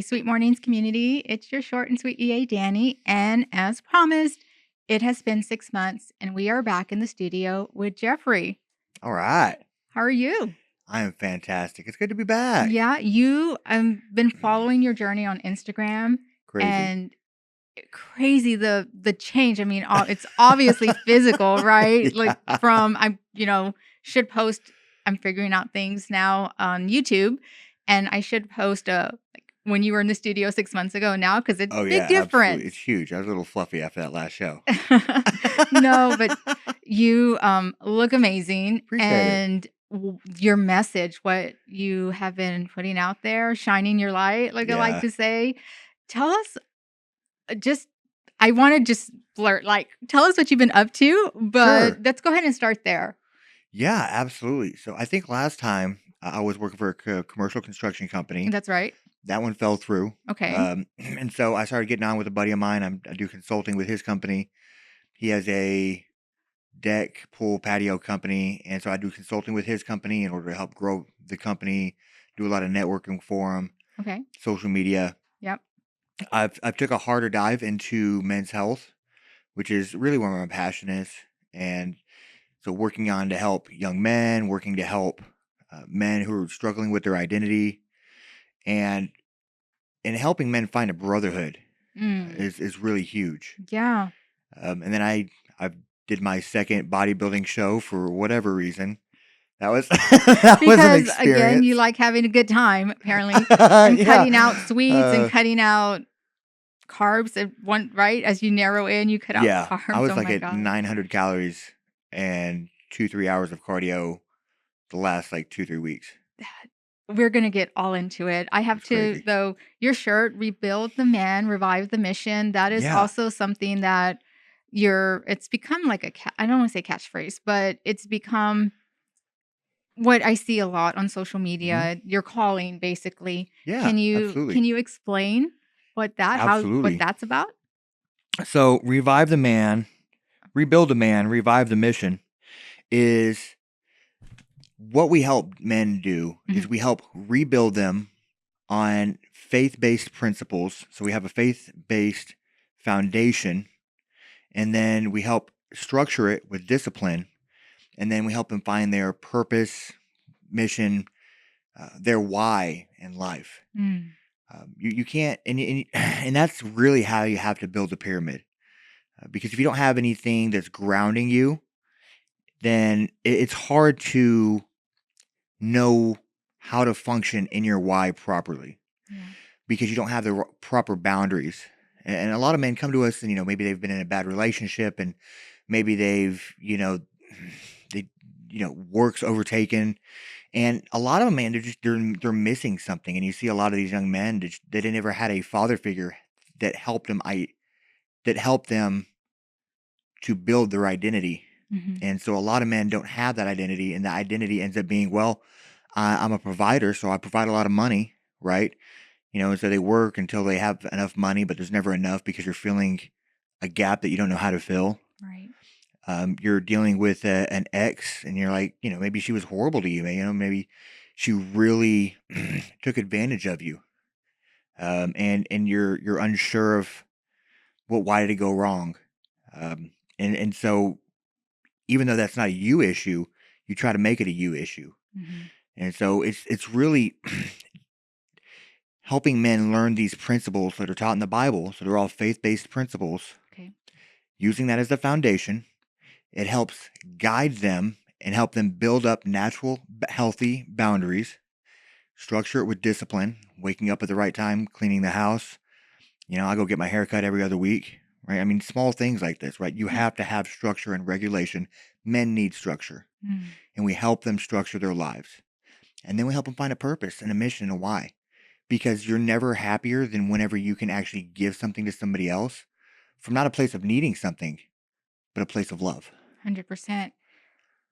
Sweet Mornings community. It's your short and sweet EA, Danny. And as promised, it has been 6 months and we are back in the studio with Jeffrey. All right. How are you? I am fantastic. It's good to be back. Yeah, you been following your journey on Instagram Crazy. and crazy the change. I mean, it's obviously physical, right? Like from should post. I'm figuring out things now on YouTube, and I should post like when you were in the studio 6 months ago now because it's Oh, big yeah, absolutely. difference. It's huge. I was a little fluffy after that last show. No, but you look amazing, Appreciate it. and your message, what you have been putting out there, shining your light, like I like Yeah. to say. Tell us just I wanna just blurt, like, tell us what you've been up to, but Sure. let's go ahead and start there. Yeah, absolutely. So I think last time I was working for a commercial construction company. That's right. That one fell through. Okay. And so I started getting on with a buddy of mine. I do consulting with his company. He has a deck, pool, patio company. And so I do consulting with his company in order to help grow the company, do a lot of networking for him, Okay. social media. Yep. I've took a harder dive into men's health, which is really where my passion is, and so working on to help young men, working to help men who are struggling with their identity, and helping men find a brotherhood Mm. is really huge. Yeah. And then I did my second bodybuilding show for whatever reason. That was that was an Because, again, you experience. like having a good time, apparently, and cutting out Yeah. sweets and cutting out carbs at one right? As you narrow in, you cut out Yeah. I carbs. was Oh like my at god. 900 calories and 2-3 hours of cardio the last like 2-3 weeks. We're gonna get all into it. I have It's to, crazy. though, your shirt, "Rebuild the Man, Revive the Mission," that is Yeah. also something that it's become like I don't wanna say catchphrase, but it's become what I see a lot on social Hmm. media, your calling, basically. Yeah, Can you absolutely. explain what Absolutely. that's about? So, revive the man, rebuild the man, revive the mission is what we help men do is Mhm. we help rebuild them on faith-based principles. So we have a faith-based foundation, and then we help structure it with discipline, and then we help them find their purpose, mission, their why in life. Mm. You can't, and that's really how you have to build a pyramid. Because if you don't have anything that's grounding you, then it's hard to know how to function in your why properly Yeah. because you don't have the proper boundaries. And a lot of men come to us and, maybe they've been in a bad relationship and maybe they've, they, work's overtaken. And a lot of them, man, they're missing something. And you see a lot of these young men that they never had a father figure that helped them, that helped them to build their identity. Mhm. And so a lot of men don't have that identity, and the identity ends up being, well, I'm a provider, so I provide a lot of money, right? And so they work until they have enough money, but there's never enough because you're filling a gap that you don't know how to fill. Right. You're dealing with an ex, and you're like, maybe she was horrible to you, maybe she really took advantage of you, and you're unsure of why did it go wrong, and so even though that's not a you issue, you try to make it a you issue. Mhm. And so it's really helping men learn these principles that are taught in the Bible. So they're all faith-based principles. Okay. Using that as the foundation, it helps guide them and help them build up natural, healthy boundaries. Structure it with discipline, waking up at the right time, cleaning the house. I go get my hair cut every other week, right? I mean, small things like this, right? You Yeah. have to have structure and regulation. Men need structure, Mm. and we help them structure their lives. And then we help them find a purpose and a mission and a why. Because you're never happier than whenever you can actually give something to somebody else from not a place of needing something, but a place of love. 100%.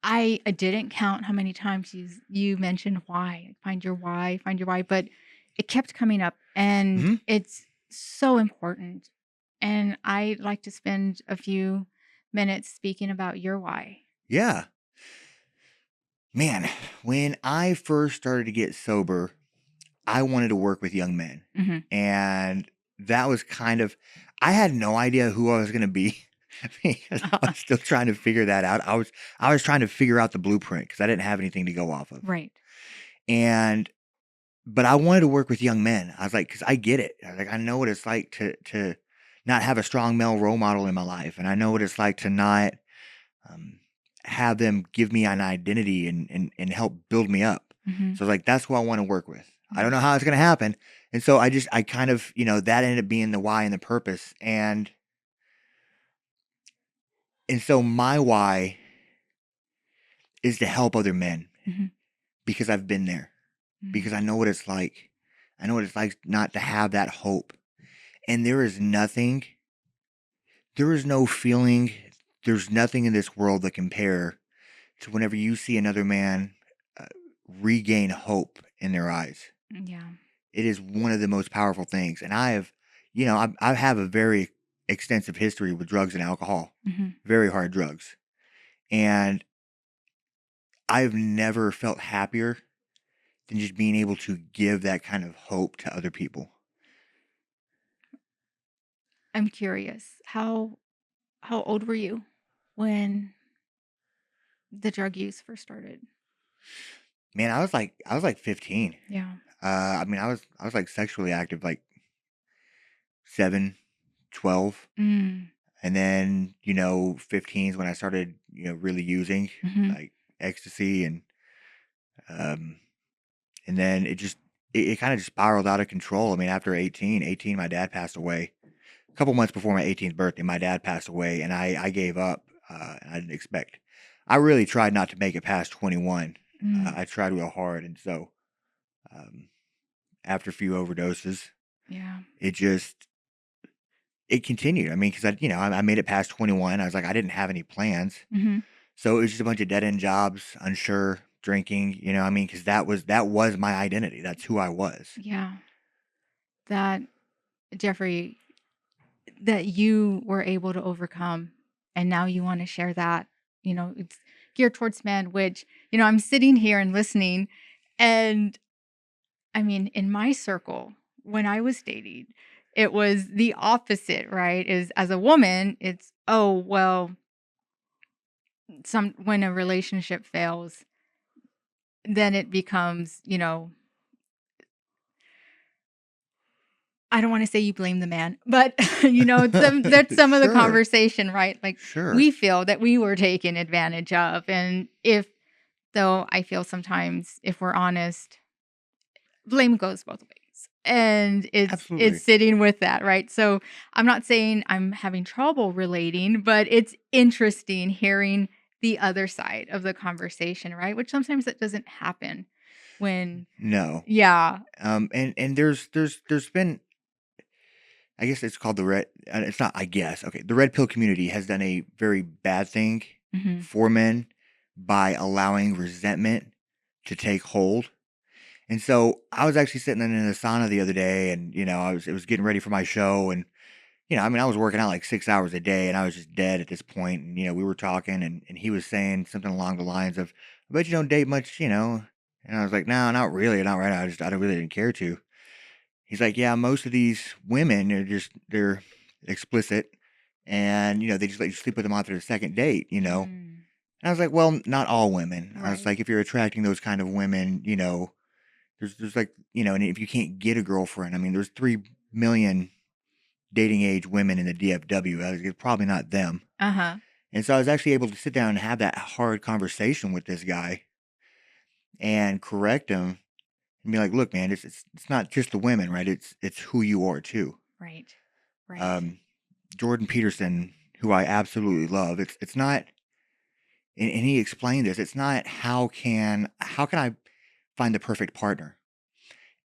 I didn't count how many times you mentioned why. Find your why, but it kept coming up, and Hmm. it's so important. And I like to spend a few minutes speaking about your why. Yeah. Man, when I first started to get sober, I wanted to work with young men. Mhm. And that was kind of, I had no idea who I was going to be because I was still trying to figure that out. I was trying to figure out the blueprint because I didn't have anything to go off of. Right. But I wanted to work with young men. I was like, because I get it. I was like, I know what it's like to not have a strong male role model in my life, and I know what it's like to not um, have them give me an identity and help build me up. Mhm. So like that's who I want to work with. I don't Right. know how it's going to happen, and so I kind of that ended up being the why and the purpose, and so my why is to help other men Mhm. because I've been there, because I know what it's like. I know what it's like not to have that hope. And there is no feeling, there's nothing in this world that compare to whenever you see another man uh, regain hope in their eyes. Yeah. It is one of the most powerful things. And I have a very extensive history with drugs and alcohol, Mhm. very hard drugs. And I've never felt happier than just being able to give that kind of hope to other people. I'm curious. How old were you when the drug use first started? Man, I was like 15. Yeah. I mean, I was like sexually active like 7, 12. Mm. And then, 15 is when I started, really using Mhm. like ecstasy um, and then it kind of just spiraled out of control. I mean, after 18, my dad passed away. A couple months before my 18th birthday, my dad passed away and I gave up. And I didn't expect, I really tried not to make it past 21. Mm. I tried real hard. And so, um, after a few overdoses, Yeah. it just, it continued. I mean, because I made it past 21. I was like, I didn't have any plans. Mhm. So it was just a bunch of dead end jobs, unsure, drinking, I mean, because that was my identity. That's who I was. Yeah. That Jeffrey, that you were able to overcome, and now you want to share that. It's geared towards men, which, I'm sitting here and listening, and I mean, in my circle, when I was dating, it was the opposite, right? Is as a woman, it's, oh, well, when a relationship fails, then it becomes, I don't want to say you blame the man, but that's some of the Sure, conversation, right? Like sure. we feel that we were taken advantage of. And though I feel sometimes if we're honest, blame goes both ways. And it's Absolutely. sitting with that, right? So I'm not saying I'm having trouble relating, but it's interesting hearing the other side of the conversation, right? Which sometimes that doesn't happen when, No. yeah. And there's been, I guess it's called the red. It's not. I guess okay. The red pill community has done a very bad thing Hmm. for men by allowing resentment to take hold. And so I was actually sitting in the sauna the other day, and it was getting ready for my show, and I mean, I was working out like 6 hours a day, and I was just dead at this point. And we were talking, and he was saying something along the lines of, "I bet you don't date much," And I was like, "No, not really, not right now. I don't really didn't care to." He's like, "Yeah, most of these women they're explicit, and they just let you sleep with them after the second date, Mm, And I was like, "Well, not all women." I was right. like, "If you're attracting those kind of women, there's like and if you can't get a girlfriend, I mean, there's 3 million dating age women in the DFW. It's probably not them." Uh-huh. And so I was actually able to sit down and have that hard conversation with this guy and correct him and be like, "Look, man, it's not just the women, right? It's who you are too." Right. Right. Um, Jordan Peterson, who I absolutely love, it's not, and he explained this. It's not how can I find the perfect partner.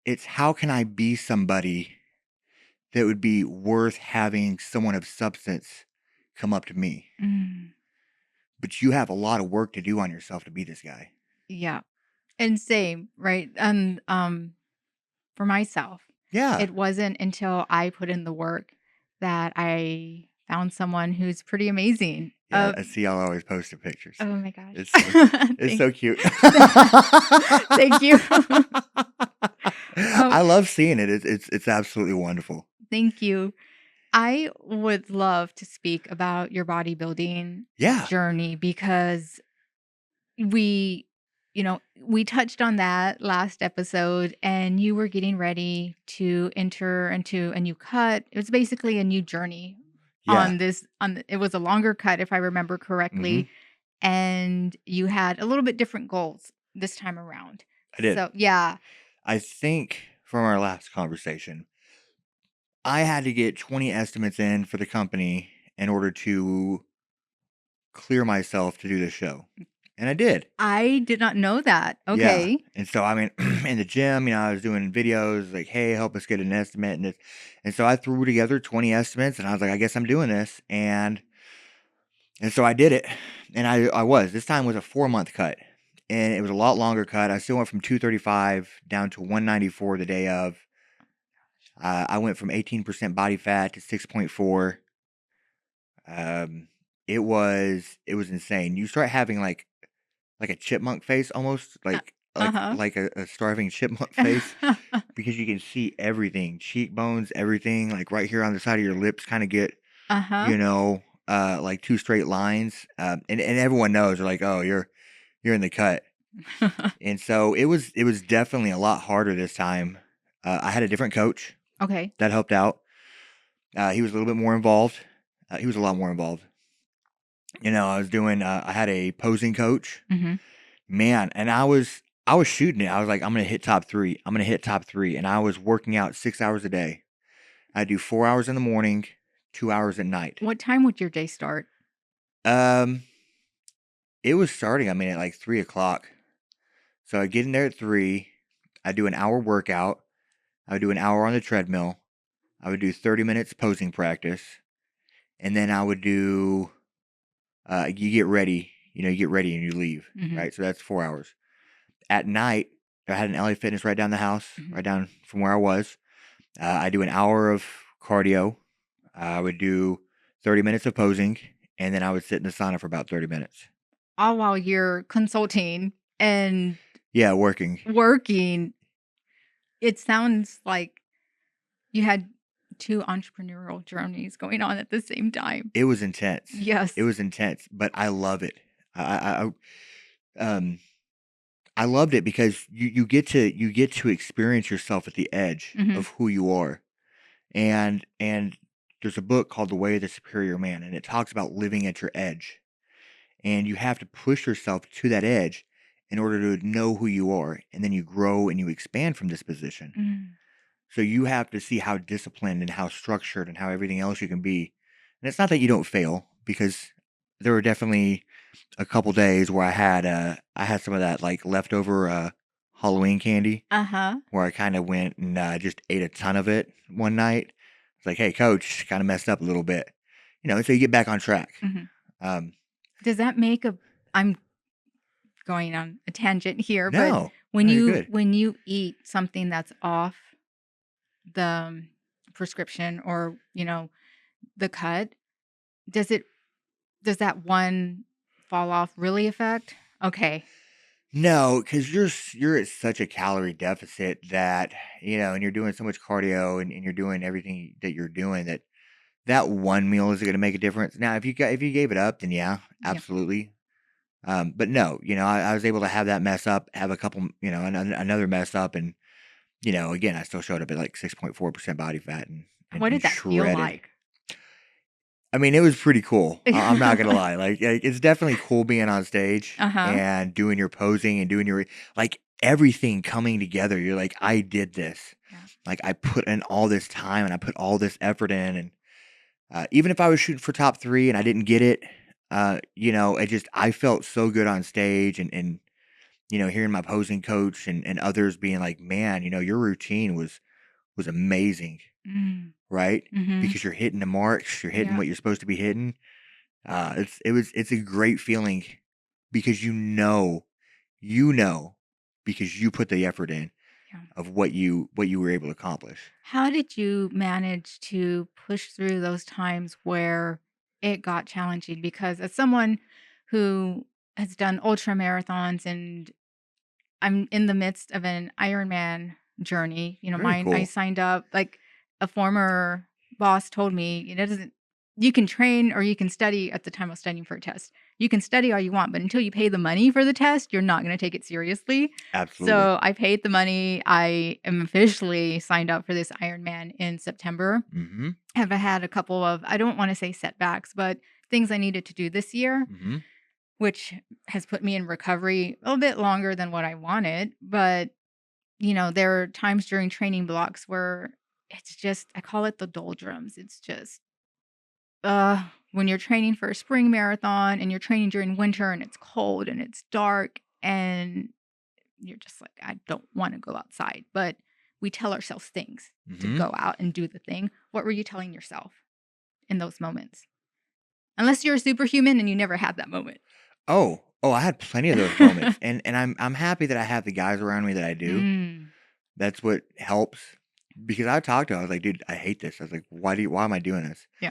It's how can I be somebody that would be worth having someone of substance come up to me. Mm, But you have a lot of work to do on yourself to be this guy. yeah. And same, right? And for myself, Yeah. it wasn't until I put in the work that I found someone who's pretty amazing. Yeah, I see y'all always posting pictures. Oh my gosh. It's so Thank cute. Thank you. Oh, I love seeing it. It's absolutely wonderful. thank you. I would love to speak about your bodybuilding Yeah. journey because we, we touched on that last episode and you were getting ready to enter into a new cut. It was basically a new journey Yeah. it was a longer cut if I remember Hmm. correctly, and you had a little bit different goals this time around. I did. So, yeah. I think from our last conversation, I had to get 20 estimates in for the company in order to clear myself to do this show. And I did. I did not know that. Yeah. Okay. And so, I mean, in the gym, I was doing videos like, hey, help us get an estimate. And so I threw together 20 estimates and I was like, I guess I'm doing this. And so I did it. And this time was a 4-month cut. And it was a lot longer cut. I still went from 235 down to 194 the day of. I went from 18% body fat to 6.4. Um, it was insane. You start having like a chipmunk face almost, Uh, like uh-huh. a starving chipmunk face because you can see everything, cheekbones, everything, like right here on the side of your lips, kind of get Uh-huh. you know like two straight lines, and everyone knows they're like, oh, you're in the cut, and so it was definitely a lot harder this time. I had a different coach Okay. that helped out. He was a little bit more involved. He was a lot more involved. I had a posing coach, Mhm. man, and I was shooting it. I was like, I'm gonna hit top three. I'm gonna hit top three, and I was working out 6 hours a day. I do 4 hours in the morning, 2 hours at night. What time would your day start? Um, it was starting. I mean, at like 3 o'clock. So I get in there at 3. I do an hour workout. I would do an hour on the treadmill. I would do 30 minutes posing practice, and then I would do. You get ready. You get ready and you leave. Mhm. Right. So that's 4 hours. At night, I had an LA Fitness right down the house, Mhm. right down from where I was. I do an hour of cardio. I would do 30 minutes of posing, and then I would sit in the sauna for about 30 minutes. All while you're consulting and Yeah, working. working. It sounds like you had 2 entrepreneurial journeys going on at the same time. It was intense. It Yes. was intense, but I love it. Um, I loved it because you get to experience yourself at the edge Mhm. of who you are. And there's a book called The Way of the Superior Man, and it talks about living at your edge. And you have to push yourself to that edge in order to know who you are, and then you grow and you expand from this position. Mm. So you have to see how disciplined and how structured and how everything else you can be. And it's not that you don't fail, because there were definitely a couple days where I had some of that like leftover Halloween candy, Uh-huh. where I kind of went and just ate a ton of it one night. It's like, hey, coach, kind of messed up a little bit, so you get back on track. Mhm. Um, Does that make a I'm going on a tangent here, but no, when no, you're you good. when you eat something that's off the prescription or, the cut, does it does that one fall off really affect? Okay. No, because you're at such a calorie deficit that and you're doing so much cardio, and you're doing everything that you're doing, that one meal is going to make a difference. Now, if you gave it up, then yeah, Yeah. absolutely. But no, I was able to have that mess up, have a couple, another mess up, and again, I still showed up at like 6.4% body fat and, and, What and did that feel shredded. like? I mean, it was pretty cool. I'm not gonna lie. Like, it's definitely cool being on stage Uh-huh. and doing your posing and doing your like everything coming together. You're like, I did this. Yeah. Like, I put in all this time and I put all this effort in, and even if I was shooting for top three and I didn't get it, I felt so good on stage, and hearing my posing coach and others being like, man, your routine was amazing, Mm. right? Mhm. Because you're hitting the marks, you're hitting Yeah. what you're supposed to be hitting. It's a great feeling because you know because you put the effort in Yeah. of what you were able to accomplish. How did you manage to push through those times where it got challenging? Because as someone who has done ultra marathons and I'm in the midst of an Ironman journey. You know, Very mine, I cool. signed up, like a former boss told me, it doesn't, you can train or you can study at the time of studying for a test. You can study all you want, but until you pay the money for the test, you're not going to take it seriously. Absolutely. So I paid the money. I am officially signed up for this Ironman in September. Mm-hmm. Have had a couple of, I don't want to say setbacks, but things I needed to do this year, Mm-hmm. which has put me in recovery a little bit longer than what I wanted. But, you know, there are times during training blocks where it's just, I call it the doldrums. It's just, when you're training for a spring marathon and you're training during winter and it's cold and it's dark and you're just like, I don't want to go outside. But we tell ourselves things to Mm-hmm. go out and do the thing. What were you telling yourself in those moments? Unless you're a superhuman and you never had that moment. Oh, I had plenty of those moments, and I'm happy that I have the guys around me that I do. Mm, That's what helps, because I talked to him. I was like, dude, I hate this. I was like, why am I doing this? yeah.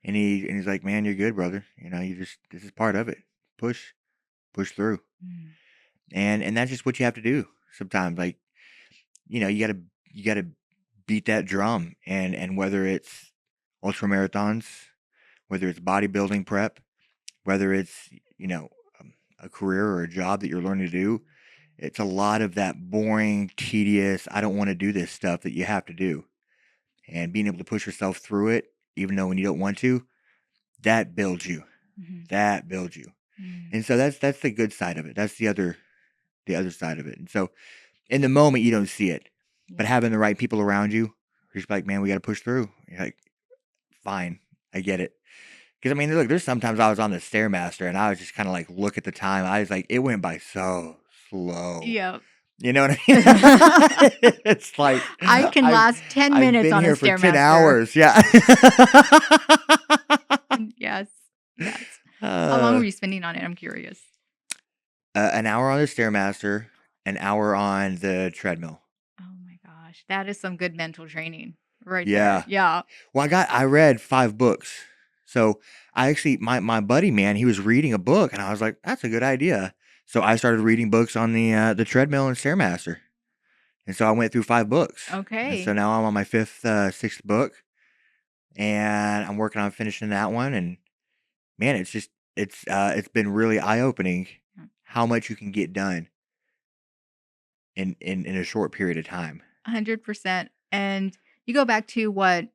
And he's like, man, you're good, brother. You know, this is part of it. Push through, Mm, and that's just what you have to do sometimes. Like, you know, you gotta beat that drum, and whether it's ultra marathons, whether it's bodybuilding prep, whether it's, you know, a career or a job that you're learning to do, it's a lot of that boring, tedious, I don't want to do this stuff that you have to do. And being able to push yourself through it, even though when you don't want to, that builds you. mhm, That builds you. mm, And so that's the good side of it. That's the other side of it. And so in the moment you don't see it. But yeah. having the right people around you, you're just like, man, we gotta push through. You're like, fine, I get it. Because I mean, look, there's sometimes I was on the Stairmaster and I was just kind of like, look at the time. I was like, it went by so slow. Yep. You know what I mean? It's like I can last 10 I've minutes been on a here for 10 Stairmaster. hours. Yeah. Yes. Yes. How long were uh, you spending on it? I'm curious. an hour on the Stairmaster, an hour on the treadmill. Oh my gosh. That is some good mental training right there. Yeah. Yeah. Well, I read 5 books. So I actually, my buddy, man, he was reading a book and I was like, that's a good idea. So I started reading books on the treadmill and Stairmaster. And so I went through 5 books. And so Okay. now I'm on my 6th book and I'm working on finishing that one. And man, it's been really eye-opening how much you can get done in a short period of time. 100%. And you go back to what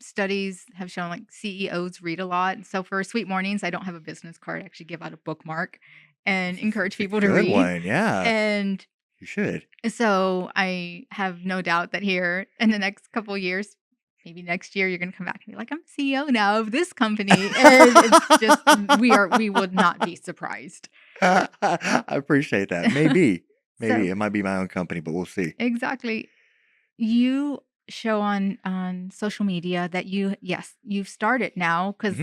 studies have shown, like CEOs read a lot. So for Sweet Mornings, I don't have a business card. I actually give out a bookmark and encourage It's a people to good read. one. Yeah, And you should. so I have no doubt that here in the next couple years, maybe next year, you're going to come back and be like, I'm CEO now of this company. And it's just, we would not be surprised. I appreciate that. Maybe So it might be my own company, but we'll see. exactly. You show on social media that you've started now, because Hmm.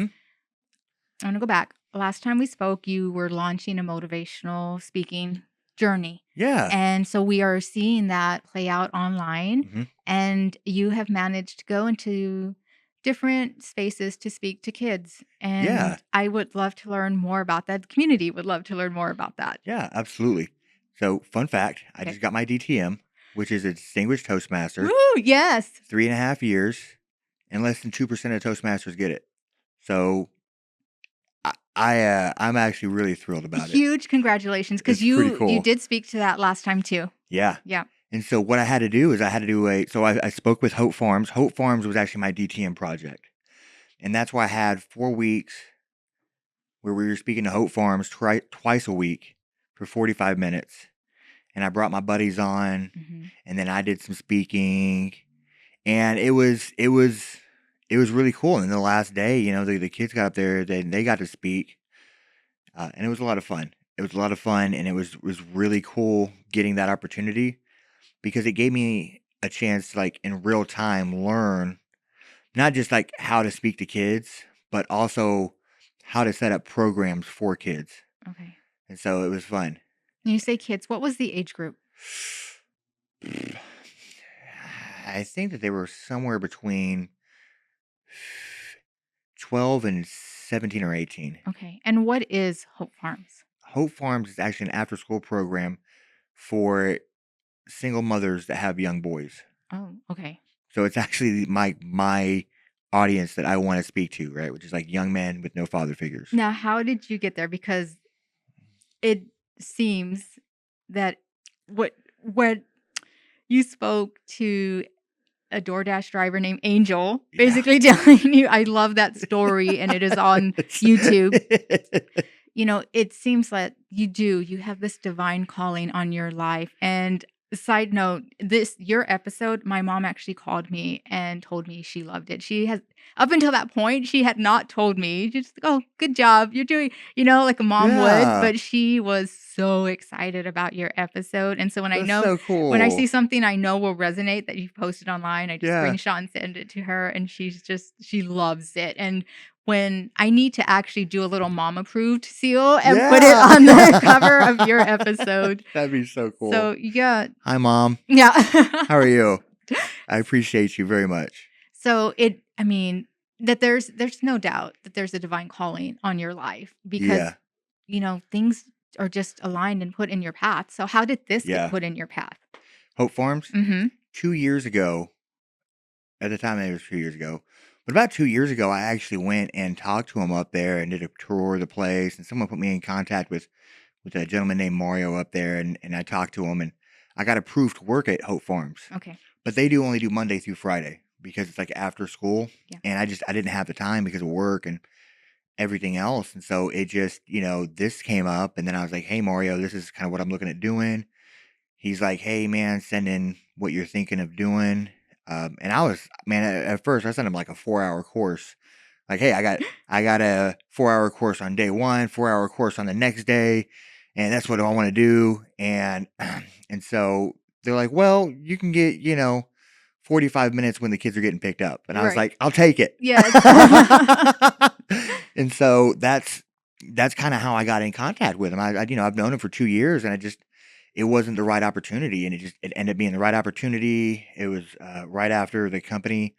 I'm going to go back. Last time we spoke, you were launching a motivational speaking journey. Yeah. And so we are seeing that play out online. Hmm. And you have managed to go into different spaces to speak to kids. Yeah. And I would love to learn more about that. The community would love to learn more about that. Yeah. Absolutely. So, fun fact: I Okay. just got my DTM, which is a Distinguished Toastmaster. Woo! Yes. 3.5 years, and less than 2% of Toastmasters get it. So I'm actually really thrilled about it. Huge congratulations, because It's pretty you cool. did speak to that last time too. Yeah. Yeah. And so what I had to do is I spoke with Hope Farms. Hope Farms was actually my DTM project. And that's why I had 4 weeks where we were speaking to Hope Farms twice a week for 45 minutes. And I brought my buddies on, Hmm. and then I did some speaking, and it was really cool. And then the last day, you know, the kids got up there, they got to speak, and it was a lot of fun. It was a lot of fun, and it was really cool getting that opportunity, because it gave me a chance to, like, in real time, learn not just like how to speak to kids, but also how to set up programs for kids. Okay. And so it was fun. When you say kids, what was the age group? I think that they were somewhere between 12 and 17 or 18. Okay. And what is Hope Farms? Hope Farms is actually an after school program for single mothers that have young boys. Oh, okay. So it's actually my audience that I want to speak to, right? Which is like young men with no father figures. Now, how did you get there? Because it seems that what you spoke to a DoorDash driver named Angel, Yeah. basically telling you, I love that story, and it is on YouTube. It seems like you have this divine calling on your life. And side note, your episode, my mom actually called me and told me she loved it. She has, up until that point, she had not told me. Just, oh, good job. You're doing, like a mom would, Yeah. but she was so excited about your episode. And so when That's so when I see cool. something I know will resonate that you've posted online, I just Yeah. screenshot and send it to her, and she loves it. And when I need to actually do a little mom approved seal and put it on the cover of your episode. That'd be so cool. So yeah. Hi, Mom. Yeah. How are you? I appreciate you very much. So that there's no doubt that there's a divine calling on your life because, things are just aligned and put in your path. So how did this get put in your path? Hope Farms? Mm-hmm. 2 years ago, at the time it was 2 years ago, but about 2 years ago, I actually went and talked to him up there and did a tour of the place. And someone put me in contact with a gentleman named Mario up there. And I talked to him and I got approved to work at Hope Farms. Okay. But they only do Monday through Friday because it's like after school. Yeah. And I didn't have the time because of work and everything else. And so it just, this came up. And then I was like, hey, Mario, this is kind of what I'm looking at doing. He's like, hey, man, send in what you're thinking of doing. And I was, man, at first I sent him like a 4-hour course. Like, hey, I got a 4-hour course on day one, 4-hour course on the next day. And that's what I want to do. And so they're like, well, you can get, 45 minutes when the kids are getting picked up. And I was like, I'll take it. Yes. And so that's kind of how I got in contact with him. I've known him for 2 years and it wasn't the right opportunity, and it ended up being the right opportunity. It was right after the company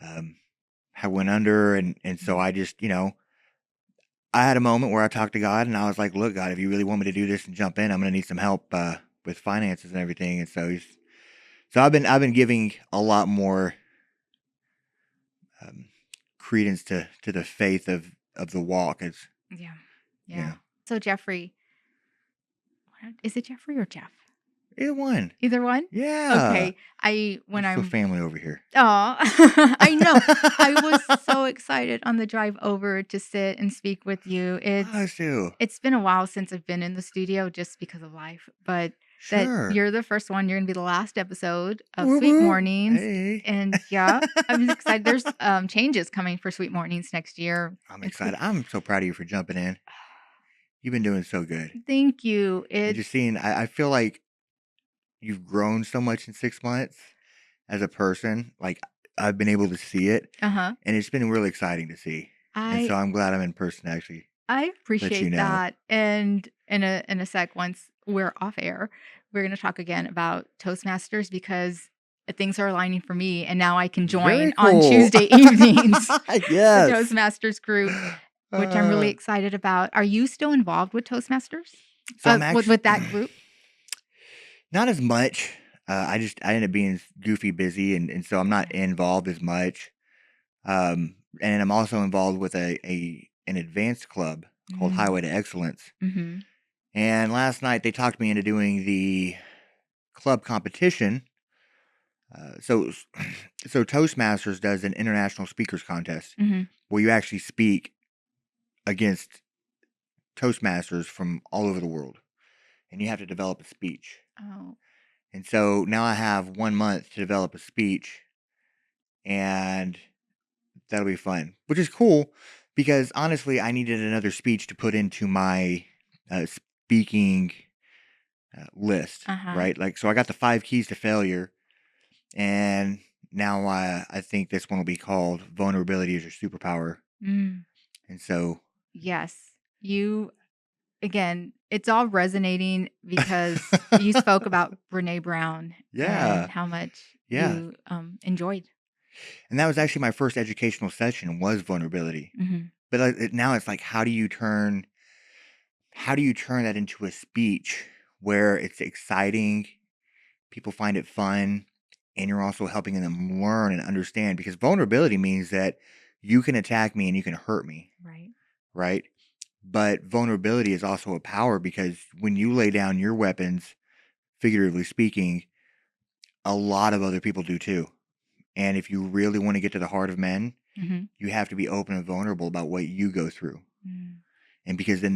had went under, and so I just, I had a moment where I talked to God, and I was like, "Look, God, if you really want me to do this and jump in, I'm going to need some help with finances and everything." And so I've been giving a lot more credence to the faith of the walk. Yeah. So Jeffrey. Is it Jeffrey or Jeff? Either one. Either one? Yeah. Okay. I'm family over here. Oh, I know. I was so excited on the drive over to sit and speak with you. It's been a while since I've been in the studio just because of life, but Sure. that you're the first one. You're gonna be the last episode of Sweet Mornings. Hey. And yeah, I'm excited. There's changes coming for Sweet Mornings next year. I'm excited. I'm so proud of you for jumping in. You've been doing so good. Thank you. I feel like you've grown so much in 6 months as a person. Like I've been able to see it, and it's been really exciting to see. And so I'm glad I'm in person. Actually, I appreciate that. And in a sec, once we're off air, we're going to talk again about Toastmasters because things are aligning for me, and now I can join on Tuesday evenings. Yes. The Toastmasters group. Which I'm really excited about. Are you still involved with Toastmasters? So I'm actually with that group? Not as much. I ended up being goofy busy, and so I'm not involved as much. And I'm also involved with an advanced club called Highway to Excellence. Mm-hmm. And last night they talked me into doing the club competition. So Toastmasters does an international speakers contest where you actually speak against Toastmasters from all over the world, and you have to develop a speech. Oh. And so now I have 1 month to develop a speech, and that'll be fun, which is cool because honestly, I needed another speech to put into my speaking list, right? Like, so I got the 5 keys to failure, and now I think this one will be called Vulnerability is Your Superpower. And so, yes, again, it's all resonating because you spoke about Brene Brown and how much you enjoyed. And that was actually my first educational session was vulnerability. But now it's like, how do you turn that into a speech where it's exciting, people find it fun, and you're also helping them learn and understand, because vulnerability means that you can attack me and you can hurt me, Right. right? But vulnerability is also a power, because when you lay down your weapons, figuratively speaking, a lot of other people do too. And if you really want to get to the heart of men, Mm-hmm. you have to be open and vulnerable about what you go through. Mm. And because then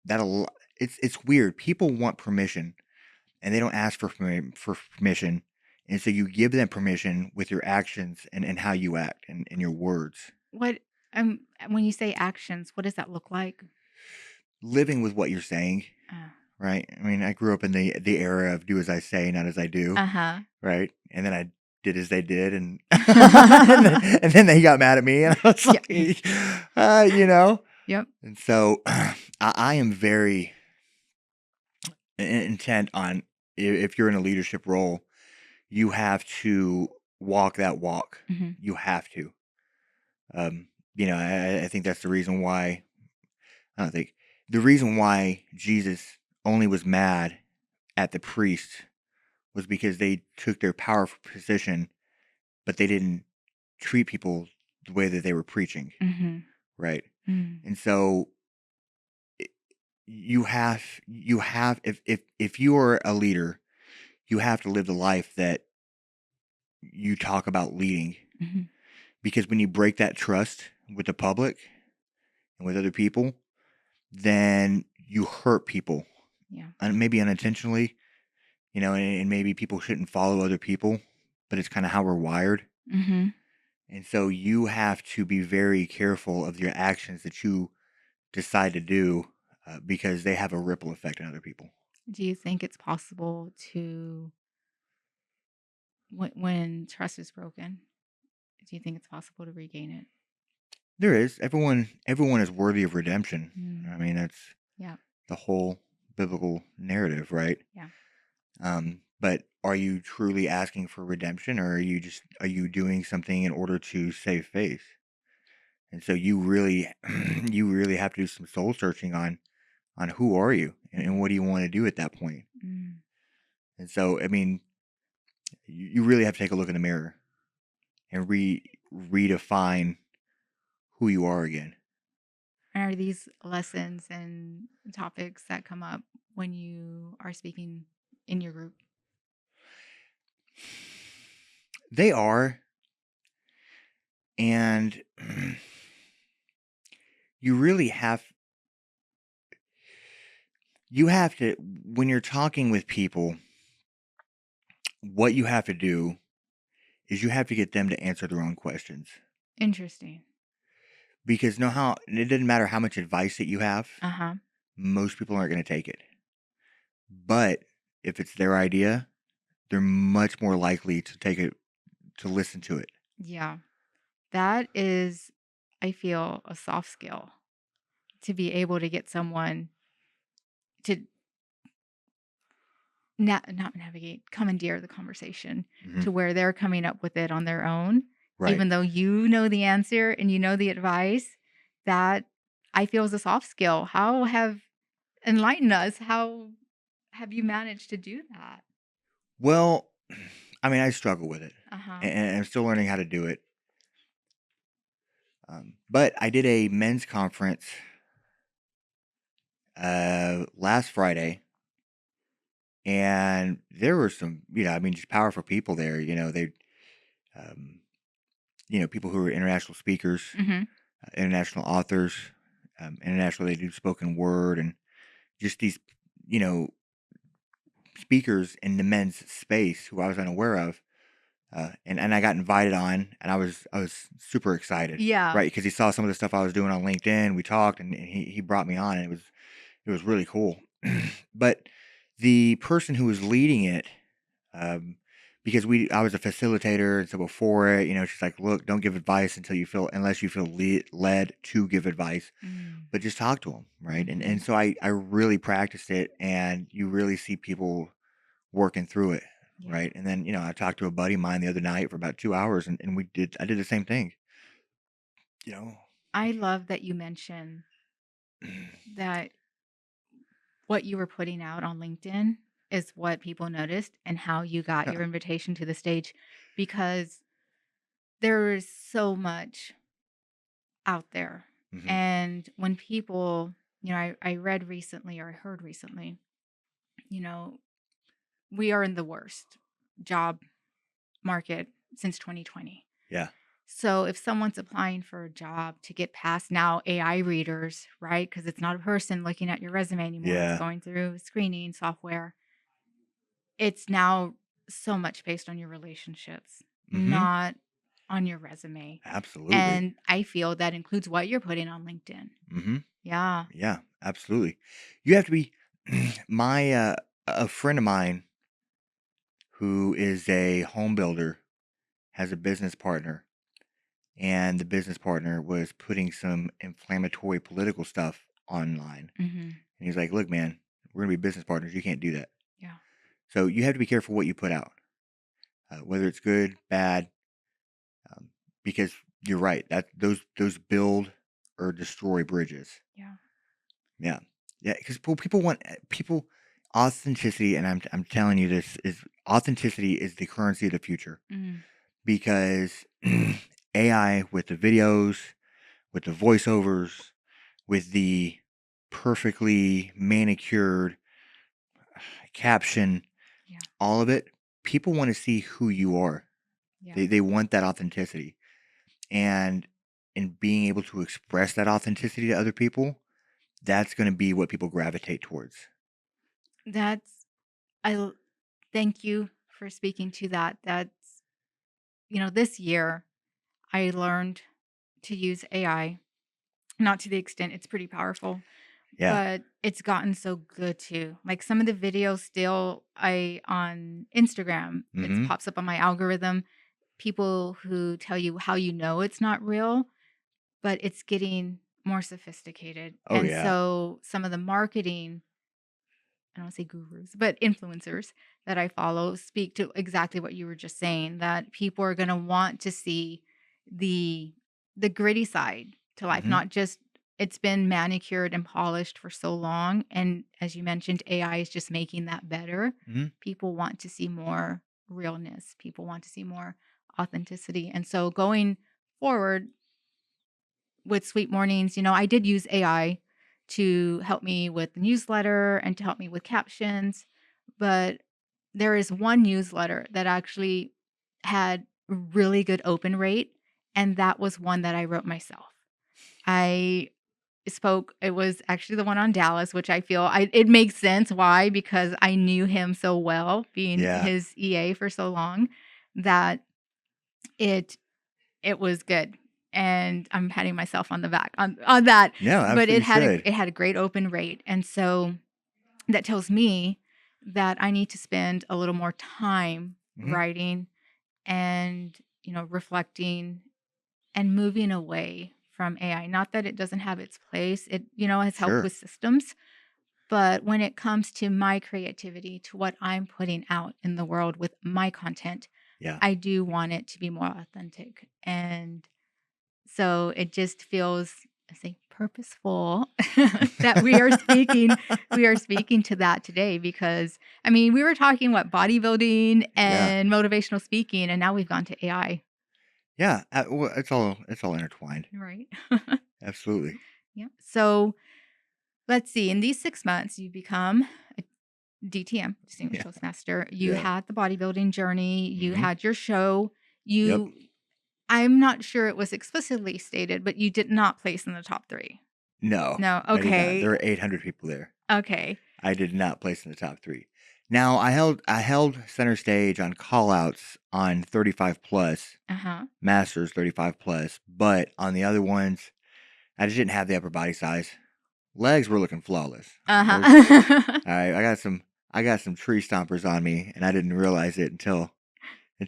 that'll it's weird. People want permission and they don't ask for permission. And so you give them permission with your actions and how you act and your words. What when you say actions, what does that look like? Living with what you're saying, Uh, right? I mean, I grew up in the era of do as I say, not as I do, uh-huh. right? And then I did as they did, and and then they got mad at me, and I was Yeah. like, you know. Yep. And so I am very intent on, if you're in a leadership role, you have to walk that walk. Mm-hmm. You have to. Um, I think that's the reason why. I don't think the reason why Jesus only was mad at the priests was because they took their powerful position, but they didn't treat people the way that they were preaching, Mm-hmm. right? Mm. And so if you are a leader, you have to live the life that you talk about leading, Mm-hmm. because when you break that trust with the public and with other people, then you hurt people, Yeah. and maybe unintentionally, and maybe people shouldn't follow other people, but it's kind of how we're wired. Mm-hmm. And so you have to be very careful of your actions that you decide to do, because they have a ripple effect on other people. Do you think it's possible to when trust is broken? Do you think it's possible to regain it? There is everyone is worthy of redemption. Mm. I mean, that's Yeah. the whole biblical narrative, right? Yeah. But are you truly asking for redemption, or are you doing something in order to save face? And so you really you really have to do some soul searching on who are you, and what do you want to do at that point. Mm. And so, I mean, you really have to take a look in the mirror and redefine who you are again. Are these lessons and topics that come up when you are speaking in your group? They are, and you really have to, when you're talking with people, what you have to do is you have to get them to answer their own questions, Interesting. because know how it doesn't matter how much advice that you have, Uh-huh. most people aren't going to take it. But if it's their idea, they're much more likely to take it, to listen to it. Yeah. That is, I feel, a soft skill to be able to get someone to not navigate, commandeer the conversation Hmm. to where they're coming up with it on their own, Right. even though you know the answer and you know the advice. That I feel is a soft skill. How have enlightened us? How have you managed to do that? Well, I mean, I struggle with it, Uh-huh. and I'm still learning how to do it. But I did a men's conference last Friday, and there were some, I mean, just powerful people there. Um, people who are international speakers, Mhm. international authors, international, they do spoken word, and just these, you know, speakers in the men's space who I was unaware of. And I got invited on, and I was super excited, Yeah. right? Because he saw some of the stuff I was doing on LinkedIn. We talked, and he brought me on, and it was really cool. But the person who was leading it, um, because I was a facilitator, and so before it, she's like, "Look, don't give advice unless you feel led to give advice, Mm. but just talk to them, right?" And Mhm. and so I really practiced it, and you really see people working through it, Yeah. right? And then, I talked to a buddy of mine the other night for about 2 hours, and I did the same thing, you know. I love that you mentioned that what you were putting out on LinkedIn. is what people noticed and how you got Yeah. your invitation to the stage, because there is so much out there. Hmm. And when people, I read recently or I heard recently, you know, we are in the worst job market since 2020. Yeah. So if someone's applying for a job to get past now AI readers, right? Because it's not a person looking at your resume anymore, it's Yeah. going through screening software. It's now so much based on your relationships, Hmm. not on your resume. Absolutely. And I feel that includes what you're putting on LinkedIn. Hmm. Yeah. Yeah. Absolutely. You have to be my a friend of mine who is a home builder has a business partner, and the business partner was putting some inflammatory political stuff online. Hmm. And he's like, "Look, man, we're gonna be business partners. You can't do that." Yeah. So you have to be careful what you put out, whether it's good, bad, um, because you're right that those build or destroy bridges. Yeah. Yeah, yeah, because people want people authenticity, and I'm telling you this is authenticity is the currency of the future Mm. because AI with the videos, with the voiceovers, with the perfectly manicured caption, Yeah. all of it, people want to see who you are. Yeah. They want that authenticity. And in being able to express that authenticity to other people, that's going to be what people gravitate towards. That's, thank you for speaking to that. That's, this year I learned to use AI, not to the extent it's pretty powerful, Yeah. but it's gotten so good too. Like some of the videos still I on Instagram, it Mm-hmm. pops up on my algorithm, people who tell you how you know it's not real, but it's getting more sophisticated. Oh And yeah. so some of the marketing, I don't want to say gurus, but influencers that I follow speak to exactly what you were just saying, that people are going to want to see the the gritty side to life, Mm-hmm. not just it's been manicured and polished for so long, and as you mentioned AI is just making that better. Mm-hmm. People want to see more realness. People want to see more authenticity. And so going forward, with Sweet Mornings, I did use AI to help me with the newsletter and to help me with captions. But there is one newsletter that actually had a really good open rate. And that was one that I wrote myself. I it was actually the one on Dallas, which I feel it makes sense. Why? Because I knew him so well, being Yeah. his EA for so long, that it it was good, and I'm patting myself on the back on that, No, but absolutely should. it had a great open rate, and so that tells me that I need to spend a little more time Mm-hmm. writing and, reflecting and moving away from AI. Not that it doesn't have its place. It, has helped Sure. with systems, but when it comes to my creativity, to what I'm putting out in the world with my content, Yeah. I do want it to be more authentic. And so it just feels, I say, purposeful that we are speaking to that today, because I mean, we were talking what bodybuilding Yeah. and motivational speaking, and now we've gone to AI. Yeah. Well, it's all intertwined. Right. Absolutely. Yeah. So let's see. In these 6 months, you become a DTM, Distinguished Yeah. Toastmaster. You Yeah. had the bodybuilding journey. You Mm-hmm. had your show. Yep. I'm not sure it was explicitly stated, but you did not place in the top three. No, No. I did not. Okay. There were 800 people there. Okay. I did not place in the top three. Now I held center stage on call outs on 35 plus Uh-huh. masters 35 plus, but on the other ones I just didn't have the upper body size. Legs were looking flawless. Uh-huh. I got some tree stompers on me, and I didn't realize it until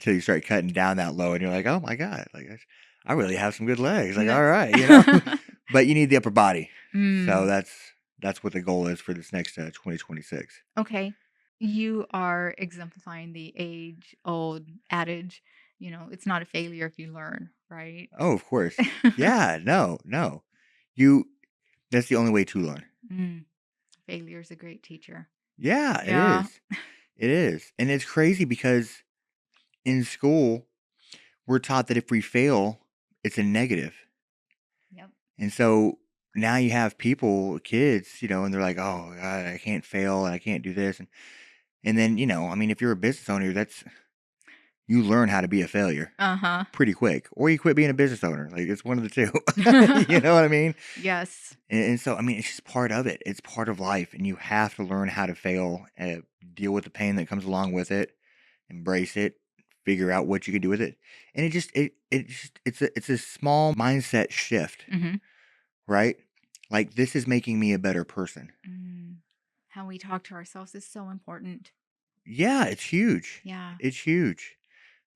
you start cutting down that low, and you're like, oh my god, like I really have some good legs. Like all That's right. But you need the upper body, so Mm, that's what the goal is for this next 2026. okay. You are exemplifying the age-old adage, it's not a failure if you learn, right? Oh, of course. Yeah, no, no. You That's the only way to learn. Mm, failure is a great teacher. Yeah, it Yeah. is. It is. And it's crazy because in school, we're taught that if we fail, it's a negative. Yep. And so now you have people, kids, and they're like, "Oh God, I can't fail and I can't do this." And then, I mean, if you're a business owner, you learn how to be a failure Uh-huh. pretty quick, or you quit being a business owner. Like it's one of the two. You know what I mean? Yes. And so, I mean, it's just part of it. It's part of life, and you have to learn how to fail, deal with the pain that comes along with it, embrace it, figure out what you can do with it. And it's a small mindset shift, Mhm. right? Like this is making me a better person. Mm. How we talk to ourselves is so important. Yeah, it's huge. Yeah. It's huge.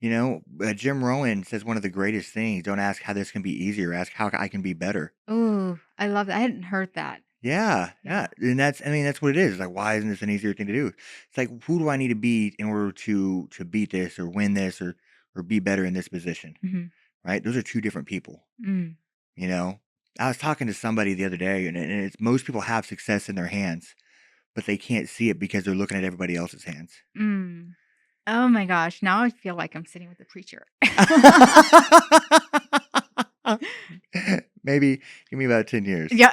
Jim Rohn says one of the greatest things: don't ask how this can be easier, ask how I can be better. Ooh, I love that. I hadn't heard that. Yeah, yeah, Yeah. and I mean, that's what it is. It's like, why isn't this an easier thing to do? It's like, who do I need to be in order to beat this or win this or be better in this position, Mhm. right? Those are two different people, Mm. you know? I was talking to somebody the other day, and it's most people have success in their hands, but they can't see it because they're looking at everybody else's hands. Mm. Oh my gosh, now I feel like I'm sitting with the preacher. Maybe give me about 10 years. Yeah.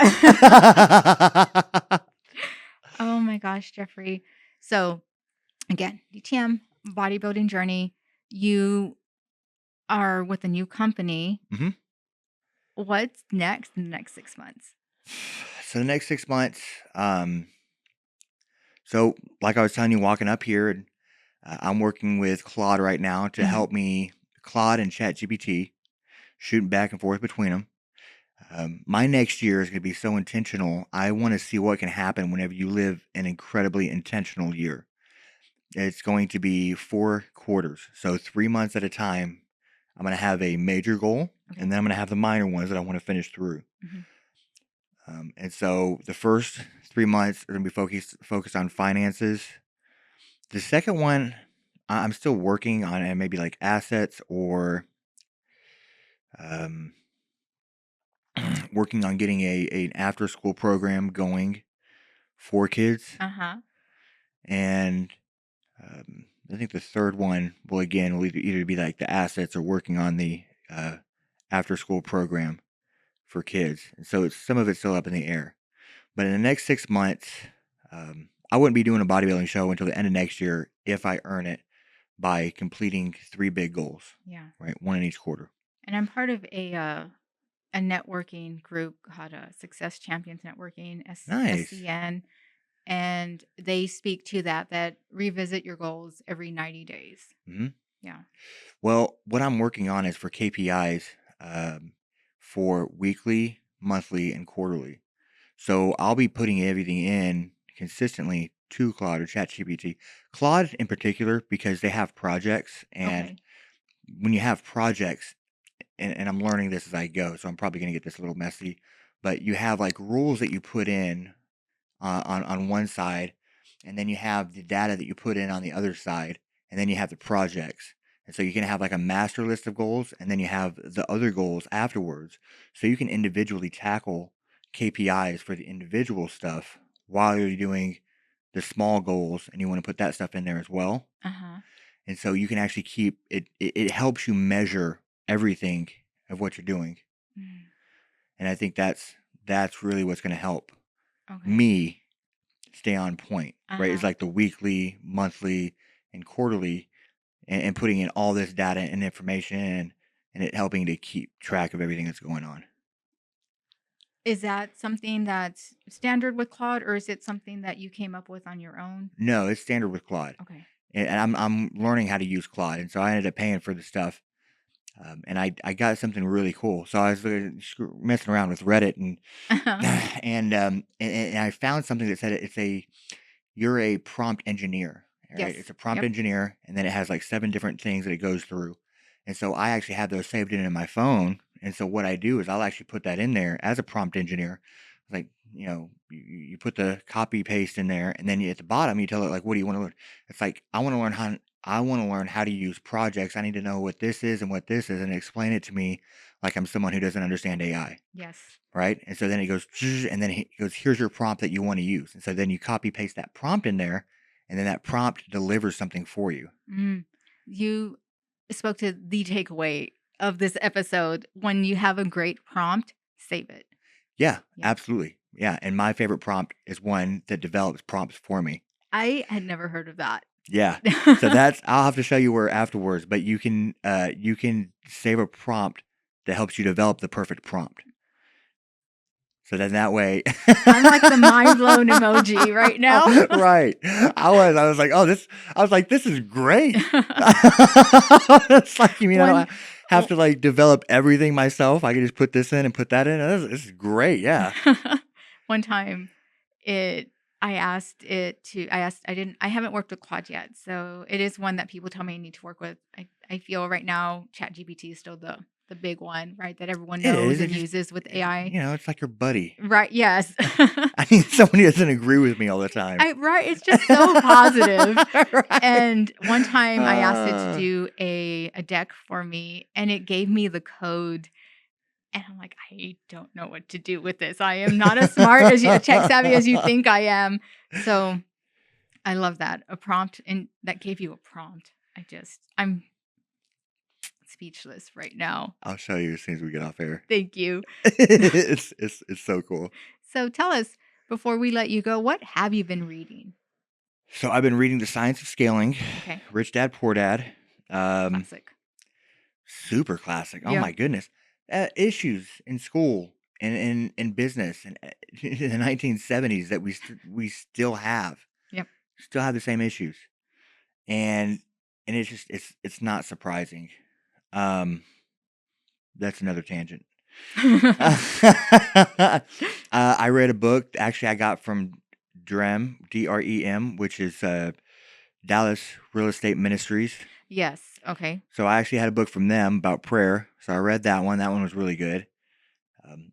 Oh my gosh, Jeffrey. So again, DTM, bodybuilding journey. You are with a new company. Mhm. What's next in the next 6 months? So the next 6 months, so like I was telling you, walking up here, and I'm working with Claude right now to Mhm. help me, Claude and ChatGPT, shooting back and forth between them. My next year is going to be so intentional. I want to see what can happen whenever you live an incredibly intentional year. It's going to be 4 quarters, so 3 months at a time. I'm going to have a major goal, Okay. and then I'm going to have the minor ones that I want to finish through. Mhm. And so the first 3 months are going to be focused on finances. The second one, I'm still working on, maybe like assets, or um, working on getting an after school program going for kids. Uh-huh. And I think the third one will either be like the assets or working on the after school program for kids. And so some of it's still up in the air. But in the next 6 months, I wouldn't be doing a bodybuilding show until the end of next year if I earn it by completing 3 big goals, Yeah. right? One in each quarter. And I'm part of a networking group called Success Champions Networking, Nice. SCN, and they speak to that revisit your goals every 90 days. hmm Yeah. Well, what I'm working on is for KPIs, um, for weekly, monthly, and quarterly. So I'll be putting everything in consistently to Claude or ChatGPT. Claude in particular, because they have projects, and Okay. when you have projects, and I'm learning this as I go, so I'm probably going to get this a little messy, but you have like rules that you put in on one side, and then you have the data that you put in on the other side, and then you have the projects. And so you can have like a master list of goals, and then you have the other goals afterwards. So you can individually tackle KPIs for the individual stuff while you're doing the small goals, and you want to put that stuff in there as well. Uh-huh. And so you can actually keep it. It helps you measure everything of what you're doing, Mm. and I think that's really what's going to help Okay. me stay on point, right? It's Uh-huh. like the weekly, monthly, and quarterly, and putting in all this data and information in, and it helping to keep track of everything that's going on. Is that something that's standard with Claude, or is it something that you came up with on your own? No, it's standard with Claude, Okay. and I'm learning how to use Claude, and so I ended up paying for the stuff. And I got something really cool. So I was messing around with Reddit, and Uh-huh. and I found something that said you're a prompt engineer, right? Yes. It's a prompt Yep. engineer, and then it has like 7 different things that it goes through. And so I actually have those saved in my phone. And so what I do is I'll actually put that in there as a prompt engineer. Like, you put the copy paste in there, and then at the bottom you tell it like, what do you want to learn? It's like, I want to learn how to use projects. I need to know what this is and what this is, and explain it to me like I'm someone who doesn't understand AI, Yes. right? And so then it goes, and then it goes, here's your prompt that you want to use. And so then you copy paste that prompt in there, and then that prompt delivers something for you. Mm. You spoke to the takeaway of this episode. When you have a great prompt, save it. Yeah, Yeah. absolutely. Yeah. And my favorite prompt is one that develops prompts for me. I had never heard of that. Yeah. So I'll have to show you where afterwards, but you can save a prompt that helps you develop the perfect prompt. So then that way I'm like the mind blown emoji right now. Right. I was like, this is great. It's like, you mean I don't have to like develop everything myself. I can just put this in and put that in. This is great. Yeah. One time I haven't worked with Claude yet. So it is one that people tell me I need to work with. I feel right now ChatGPT is still the big one, right? That everyone It knows is. and uses with AI. You know, it's like your buddy. Right. Yes. I mean, somebody doesn't agree with me all the time. Right. It's just so positive. Right. And one time I asked it to do a deck for me, and it gave me the code. And I'm like, I don't know what to do with this. I am not as smart as tech savvy as you think I am. So I love that. A prompt, and that gave you a prompt. I'm speechless right now. I'll show you as soon as we get off air. Thank you. It's so cool. So tell us, before we let you go, what have you been reading? So I've been reading The Science of Scaling, Okay. Rich Dad, Poor Dad. Classic. Super classic. Oh Yeah. my goodness. Issues in school and in business and in the 1970s that we still have. Yep. Still have the same issues. And it's just it's not surprising. That's another tangent. I read a book actually I got from DREM, DREM, which is Dallas Real Estate Ministries. Yes. Okay. So I actually had a book from them about prayer. So I read that one. That one was really good.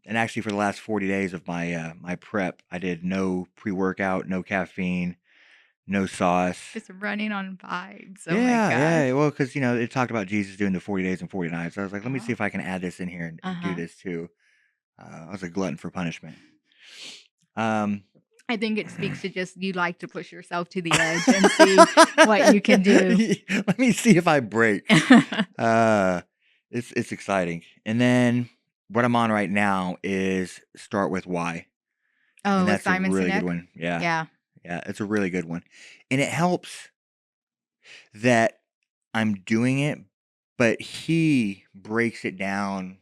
And actually, for the last 40 days of my my prep, I did no pre-workout, no caffeine, no sauce. Just running on vibes. Oh Yeah, my gosh. yeah. Well, because it talked about Jesus doing the 40 days and 40 nights. So I was like, let me see if I can add this in here and do this too. I was a glutton for punishment. I think it speaks to just you like to push yourself to the edge and see what you can do. Let me see if I break. It's exciting. And then what I'm on right now is Start With Why. Oh, And that's a Simon really Sinek? good one. Yeah. Yeah. Yeah, it's a really good one. And it helps that I'm doing it, but he breaks it down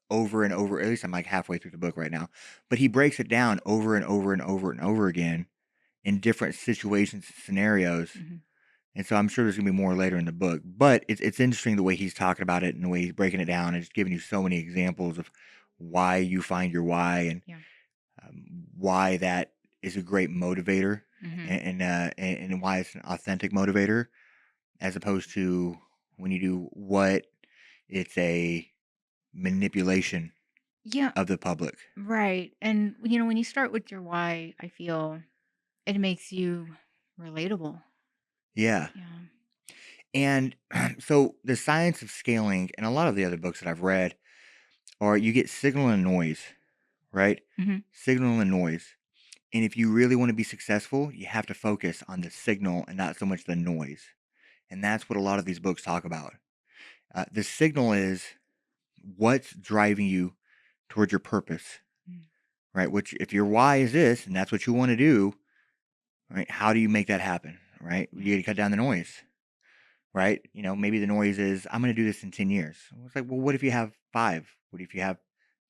over and over. At least I'm like halfway through the book right now. But he breaks it down over and over and over and over again in different situations and scenarios. Mm-hmm. And so I'm sure there's going to be more later in the book. But it's interesting the way he's talking about it and the way he's breaking it down and just giving you so many examples of why you find your why and why that is a great motivator and why it's an authentic motivator as opposed to when you do what it's a manipulation of the public. Right. And when you start with your why, I feel it makes you relatable. Yeah. And so the science of scaling and a lot of the other books that I've read are you get signal and noise, right? Mm-hmm. Signal and noise. And if you really want to be successful, you have to focus on the signal and not so much the noise. And that's what a lot of these books talk about. The signal is what's driving you towards your purpose, right? Which, if your why is this and that's what you want to do, right? How do you make that happen, right? You got to cut down the noise, right? Maybe the noise is, I'm going to do this in 10 years. It's like, well, what if you have 5? What if you have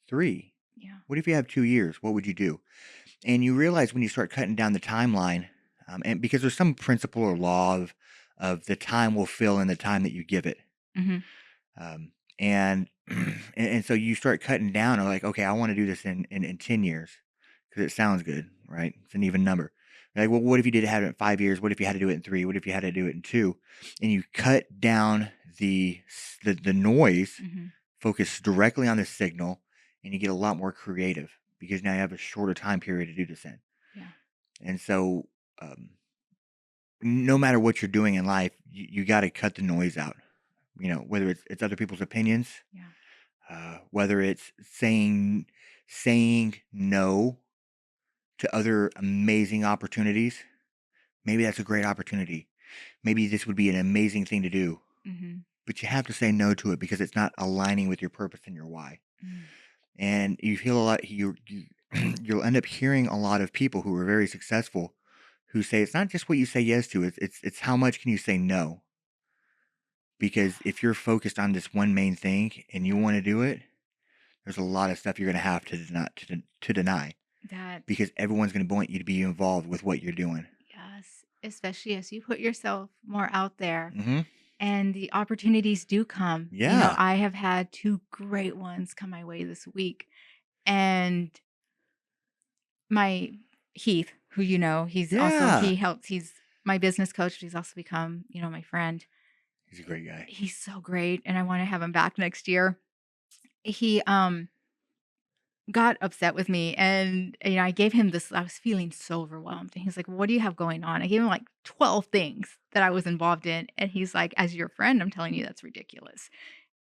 3? Yeah. What if you have 2 years? What would you do? And you realize when you start cutting down the timeline, and because there's some principle or law of the time will fill in the time that you give it. Mm-hmm. And so you start cutting down or like, okay, I want to do this in 10 years because it sounds good, right? It's an even number. You're like, well, what if you did have it in 5 years? What if you had to do it in 3? What if you had to do it in 2? And you cut down the noise, focus directly on the signal, and you get a lot more creative because now you have a shorter time period to do this in. Yeah. And so no matter what you're doing in life, you got to cut the noise out. Whether it's other people's opinions, whether it's saying no to other amazing opportunities. Maybe that's a great opportunity. Maybe this would be an amazing thing to do, Mm-hmm. but you have to say no to it because it's not aligning with your purpose and your why. Mm. And you feel a lot. You'll end up hearing a lot of people who are very successful who say it's not just what you say yes to. It's how much can you say no. Because if you're focused on this one main thing and you want to do it, there's a lot of stuff you're going to have to deny That, because everyone's going to want you to be involved with what you're doing. yes, especially as you put yourself more out there Mm-hmm. and the opportunities do come. Yeah. I have had 2 great ones come my way this week. And my Heath, who Yeah. he's my business coach. He's also become, my friend. He's a great guy. He's so great, and I want to have him back next year. He got upset with me, and I gave him this. I was feeling so overwhelmed, and he's like, "What do you have going on?" I gave him like 12 things that I was involved in, and he's like, "As your friend, I'm telling you that's ridiculous."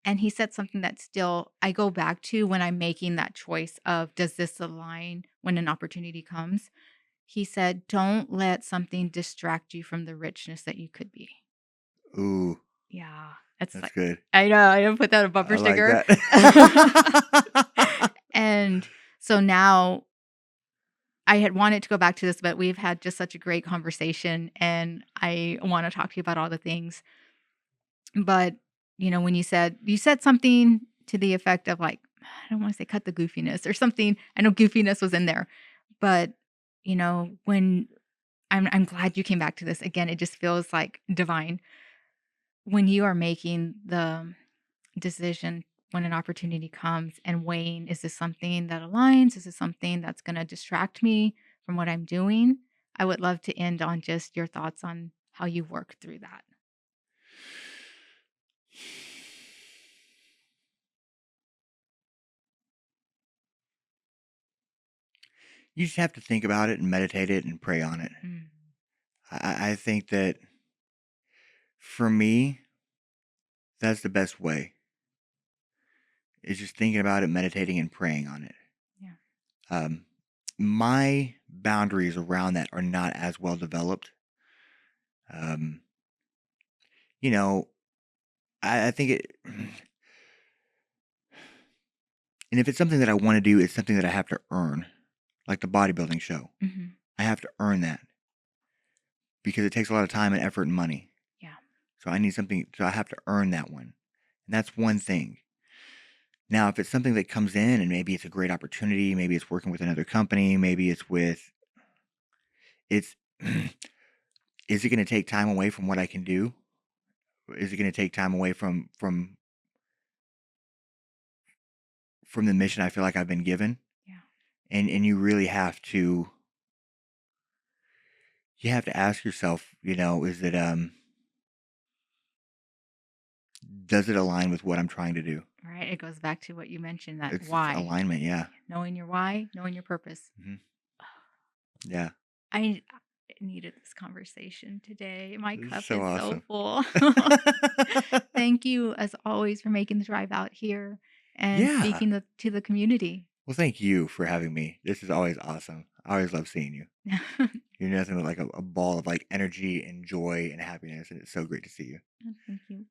And he said something that still I go back to when I'm making that choice of, does this align when an opportunity comes? He said, "Don't let something distract you from the richness that you could be." Ooh, Yeah, it's that's like, good. I know, I didn't put that on a I bumper like sticker. that. And so now I had wanted to go back to this, but we've had just such a great conversation, and I want to talk to you about all the things. But, when you said something to the effect of like, I don't want to say cut the goofiness or something. I know goofiness was in there, but when I'm glad you came back to this again, it just feels like divine when you are making the decision when an opportunity comes and weighing, is this something that aligns? Is this something that's going to distract me from what I'm doing? I would love to end on just your thoughts on how you work through that. You just have to think about it and meditate it and pray on it. Mm. I think that for me, that's the best way. Is just thinking about it, meditating, and praying on it. Yeah. My boundaries around that are not as well developed. Um, you know, I think it, and if it's something that I want to do, it's something that I have to earn, like the bodybuilding show. Hmm. I have to earn that because it takes a lot of time and effort and money. Yeah. So I need something, so I have to earn that one. And that's one thing. Now, if it's something that comes in and maybe it's a great opportunity, maybe it's working with another company, maybe it's, is it going to take time away from what I can do? Is it going to take time away from the mission I feel like I've been given? Yeah. And you really have to ask yourself, is it does it align with what I'm trying to do? Right. It goes back to what you mentioned, that It's why, alignment, yeah. knowing your why, knowing your purpose. Hmm. Yeah. I needed this conversation today. My This is cup so is so awesome. full. Thank you, as always, for making the drive out here and Yeah. speaking to the community. Well, thank you for having me. This is always awesome. I always love seeing you. You're nothing but like a ball of like energy and joy and happiness, and it's so great to see you. Thank you.